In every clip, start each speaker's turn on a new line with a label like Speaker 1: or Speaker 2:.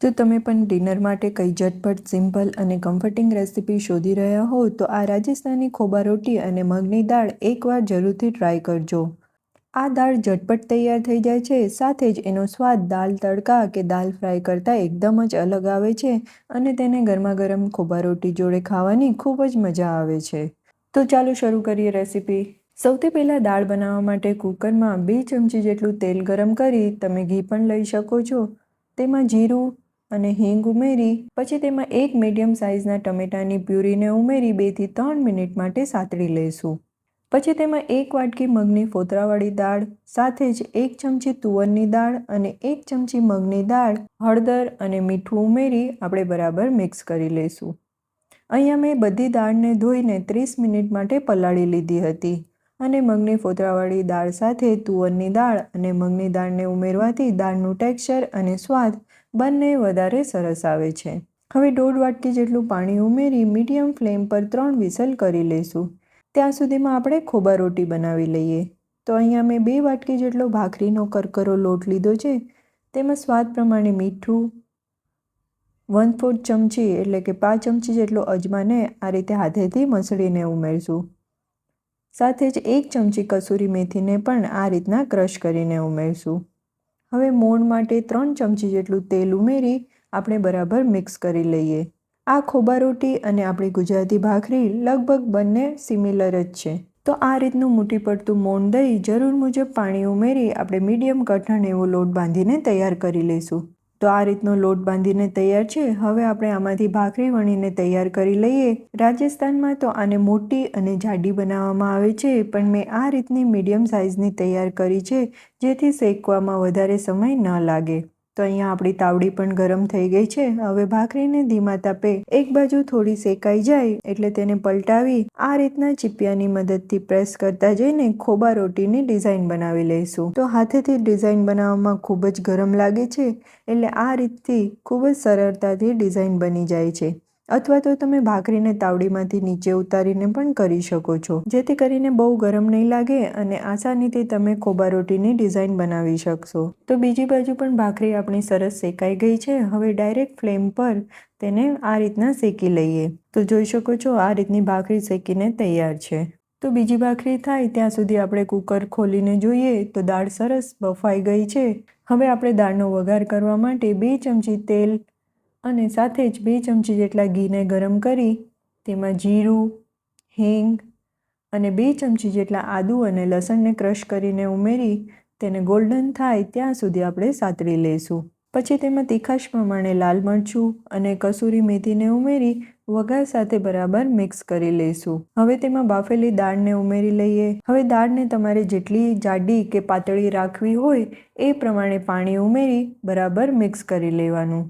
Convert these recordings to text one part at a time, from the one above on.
Speaker 1: તો તમે પણ ડિનર માટે કઈ ઝટપટ સિમ્પલ અને કમ્ફર્ટિંગ રેસિપી શોધી રહ્યા હો તો આ રાજસ્થાની ખોબા રોટી અને મગની દાળ એકવાર જરૂરથી ટ્રાય કરજો. આ દાળ ઝટપટ તૈયાર થઈ જાય છે, સાથે જ એનો સ્વાદ દાલ તડકા કે દાલ ફ્રાય કરતાં એકદમ જ અલગ આવે છે અને તેને ગરમા ગરમ ખોબા રોટી જોડે ખાવાની ખૂબ જ મજા આવે છે. તો ચાલો શરૂ કરીએ રેસિપી. સૌથી પહેલાં દાળ બનાવવા માટે કુકરમાં 2 ચમચી જેટલું તેલ ગરમ કરી તમે ઘી પણ લઈ શકો છો. તેમાં જીરું અને હિંગ ઉમેરી પછી તેમાં એક મીડિયમ સાઇઝના ટમેટાની પ્યુરીને ઉમેરી 2 થી 3 મિનિટ માટે સાતળી લઈશું. પછી તેમાં 1 વાટકી મગની ફોતરાવાળી દાળ, સાથે જ 1 ચમચી તુવરની દાળ અને 1 ચમચી મગની દાળ, હળદર અને મીઠું ઉમેરી આપણે બરાબર મિક્સ કરી લઈશું. અહીંયા મેં બધી દાળને ધોઈને 30 મિનિટ માટે પલાળી લીધી હતી અને મગની ફોતરાવાળી દાળ સાથે તુવરની દાળ અને મગની દાળને ઉમેરવાથી દાળનું ટેક્સચર અને સ્વાદ બંને વધારે સરસ આવે છે. હવે 1.5 વાટકી જેટલું પાણી ઉમેરી મીડિયમ ફ્લેમ પર 3 વિસલ કરી લઈશું. ત્યાં સુધીમાં આપણે ખોબા રોટી બનાવી લઈએ. તો અહીંયા મેં 2 વાટકી જેટલો ભાખરીનો કરકરો લોટ લીધો છે. તેમાં સ્વાદ પ્રમાણે મીઠું, 1/4 ચમચી એટલે કે 5 ચમચી જેટલો અજમાને આ રીતે હાથેથી મસળીને ઉમેરશું. સાથે જ 1 ચમચી કસૂરી મેથીને પણ આ રીતના ક્રશ કરીને ઉમેરશું. હવે મોણ માટે 3 ચમચી જેટલું તેલ ઉમેરી આપણે બરાબર મિક્સ કરી લઈએ. આ ખોબા રોટી અને આપણી ગુજરાતી ભાખરી લગભગ બંને સિમિલર જ છે. તો આ રીતનું મોટી પડતું મોણ દઈ જરૂર મુજબ પાણી ઉમેરી આપણે મીડિયમ કઠણ એવો લોટ બાંધીને તૈયાર કરી લઈશું. તો આ રીતનો લોટ બાંધીને તૈયાર છે. હવે આપણે આમાંથી ભાખરી વણીને તૈયાર કરી લઈએ. રાજસ્થાનમાં તો આને મોટી અને જાડી બનાવવામાં આવે છે, પણ મેં આ રીતની મીડિયમ સાઇઝની તૈયાર કરી છે, જેથી શેકવામાં વધારે સમય ન લાગે. તો અહીંયા આપણી તાવડી પણ ગરમ થઈ ગઈ છે. હવે ભાખરીને ધીમા તાપે એક બાજુ થોડી શેકાઈ જાય એટલે તેને પલટાવી આ રીતના ચીપિયાની મદદથી પ્રેસ કરતા જઈને ખોબા રોટીની ડિઝાઇન બનાવી લઈશું. તો હાથેથી ડિઝાઇન બનાવવામાં ખૂબ જ ગરમ લાગે છે, એટલે આ રીતથી ખૂબ જ સરળતાથી ડિઝાઇન બની જાય છે. અથવા તો તમે ભાખરીને તાવડીમાંથી નીચે ઉતારીને પણ કરી શકો છો, જેથી કરીને બહુ ગરમ નહીં લાગે અને આસાનીથી તમે ખોબા રોટીની ડિઝાઇન બનાવી શકશો. તો બીજી બાજુ પણ ભાખરી આપણી સરસ શેકાઈ ગઈ છે. હવે ડાયરેક્ટ ફ્લેમ પર તેને આ રીતના શેકી લઈએ. તો જોઈ શકો છો આ રીતની ભાખરી શેકીને તૈયાર છે. તો બીજી ભાખરી થાય ત્યાં સુધી આપણે કુકર ખોલીને જોઈએ તો દાળ સરસ બફાઈ ગઈ છે. હવે આપણે દાળનો વઘાર કરવા માટે 2 ચમચી તેલ અને સાથે જ 2 ચમચી જેટલા ઘીને ગરમ કરી તેમાં જીરું, હિંગ અને 2 ચમચી જેટલા આદુ અને લસણને ક્રશ કરીને ઉમેરી તેને ગોલ્ડન થાય ત્યાં સુધી આપણે સાતળી લઈશું. પછી તેમાં તીખાશ પ્રમાણે લાલ મરચું અને કસૂરી મેથીને ઉમેરી વઘાર સાથે બરાબર મિક્સ કરી લઈશું. હવે તેમાં બાફેલી દાળને ઉમેરી લઈએ. હવે દાળને તમારે જેટલી જાડી કે પાતળી રાખવી હોય એ પ્રમાણે પાણી ઉમેરી બરાબર મિક્સ કરી લેવાનું.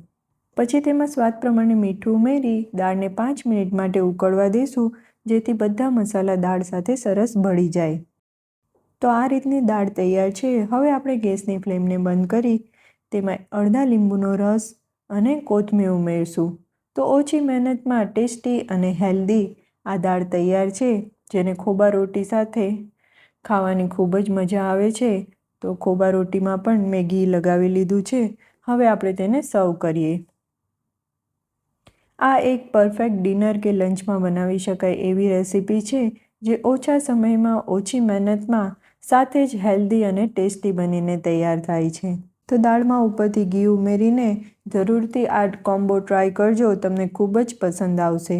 Speaker 1: પછી તેમાં સ્વાદ પ્રમાણે મીઠું ઉમેરી દાળને 5 મિનિટ માટે ઉકળવા દઈશું, જેથી બધા મસાલા દાળ સાથે સરસ ભળી જાય. તો આ રીતની દાળ તૈયાર છે. હવે આપણે ગેસની ફ્લેમને બંધ કરી તેમાં અડધા લીંબુનો રસ અને કોથમીર ઉમેરશું. તો ઓછી મહેનતમાં ટેસ્ટી અને હેલ્ધી આ દાળ તૈયાર છે, જેને ખોબા રોટી સાથે ખાવાની ખૂબ જ મજા આવે છે. તો ખોબા રોટીમાં પણ મેં ઘી લગાવી લીધું છે. હવે આપણે તેને સર્વ કરીએ. આ એક પરફેક્ટ ડિનર કે લંચમાં બનાવી શકાય એવી રેસિપી છે, જે ઓછા સમયમાં ઓછી મહેનતમાં સાથે જ હેલ્ધી અને ટેસ્ટી બનીને તૈયાર થાય છે. તો દાળમાં ઉપરથી ઘી ઉમેરીને જરૂરથી આ કોમ્બો ટ્રાય કરજો, તમને ખૂબ જ પસંદ આવશે.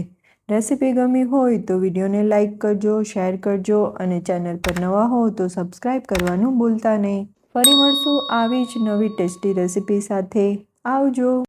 Speaker 1: રેસિપી ગમી હોય તો વિડીયોને લાઇક કરજો, શેર કરજો અને ચેનલ પર નવા હો તો સબસ્ક્રાઈબ કરવાનું ભૂલતા નહીં. ફરી મળશું આવી જ નવી ટેસ્ટી રેસિપી સાથે. આવજો.